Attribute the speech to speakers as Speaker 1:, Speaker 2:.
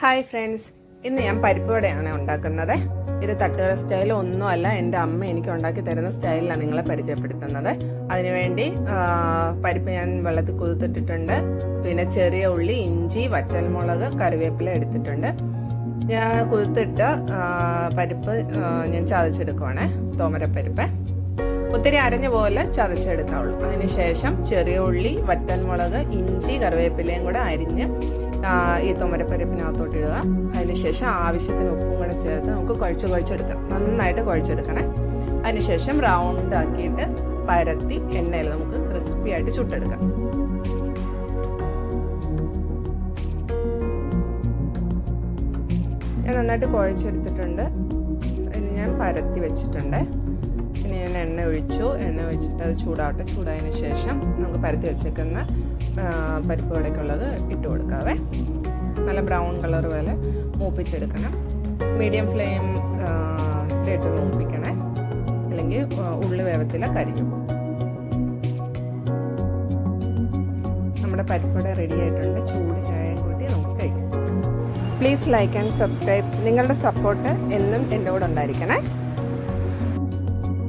Speaker 1: Hi friends, ഇന്ന് ഞാൻ പരിപ്പ് വടയാണ് ഉണ്ടാക്കുന്നത്. ഇത് തട്ടുകട സ്റ്റൈൽ ഒന്നുമല്ല, എൻ്റെ അമ്മ എനിക്ക് ഉണ്ടാക്കി തരുന്ന സ്റ്റൈലിലാണ് നിങ്ങളെ പരിചയപ്പെടുത്തുന്നത്. അതിനുവേണ്ടി പരിപ്പ് ഞാൻ വെള്ളത്തിൽ കുതിർത്തിട്ടിട്ടുണ്ട്. പിന്നെ ചെറിയ ഉള്ളി, ഇഞ്ചി, വറ്റൽമുളക്, കറിവേപ്പില എടുത്തിട്ടുണ്ട്. ഞാൻ കുതിർത്തിട്ട പരിപ്പ് ഞാൻ ചതച്ചെടുക്കുവാണേ, തോമരപ്പരിപ്പ്. ഒത്തിരി അരഞ്ഞ പോലെ ചതച്ചെടുക്കാവുള്ളൂ. അതിനുശേഷം ചെറിയ ഉള്ളി, വറ്റൽമുളക്, ഇഞ്ചി, കറിവേപ്പിലയും കൂടെ അരിഞ്ഞ് ഈ തോമരപ്പരിപ്പിനകത്തോട്ട് ഇടുക. അതിനുശേഷം ആവശ്യത്തിന് ഉപ്പും കൂടെ ചേർത്ത് നമുക്ക് കുഴച്ചെടുക്കാം. നന്നായിട്ട് കുഴച്ചെടുക്കണേ. അതിനുശേഷം റൗണ്ട് ആക്കിയിട്ട് പരത്തി എണ്ണയിൽ നമുക്ക് ക്രിസ്പി ആയിട്ട് ചുട്ടെടുക്കാം. ഞാൻ നന്നായിട്ട് കുഴച്ചെടുത്തിട്ടുണ്ട്. അതിന് ഞാൻ പരത്തി വെച്ചിട്ടുണ്ട്. പിന്നെ ഞാൻ എണ്ണ ഒഴിച്ചിട്ട് അത് ചൂടാവട്ടെ. ചൂടായതിനു ശേഷം നമുക്ക് പരത്തി വെച്ചേക്കുന്ന പരിപ്പ് വടക്കുള്ളത് ഇട്ട് കൊടുക്കാവേ. നല്ല ബ്രൗൺ കളർ പോലെ മൂപ്പിച്ചെടുക്കണം. മീഡിയം ഫ്ലെയിമിലിട്ട് മൂപ്പിക്കണേ, അല്ലെങ്കിൽ ഉള്ളി വേവത്തില കരിയും. നമ്മുടെ പരിപ്പ് വട റെഡി ആയിട്ടുണ്ട്. ചൂട് ചായയും കൂട്ടി നമുക്ക് കഴിക്കാം. Please like and subscribe. നിങ്ങളുടെ സപ്പോർട്ട് എന്നും എൻ്റെ കൂടെ ഉണ്ടായിരിക്കണേ.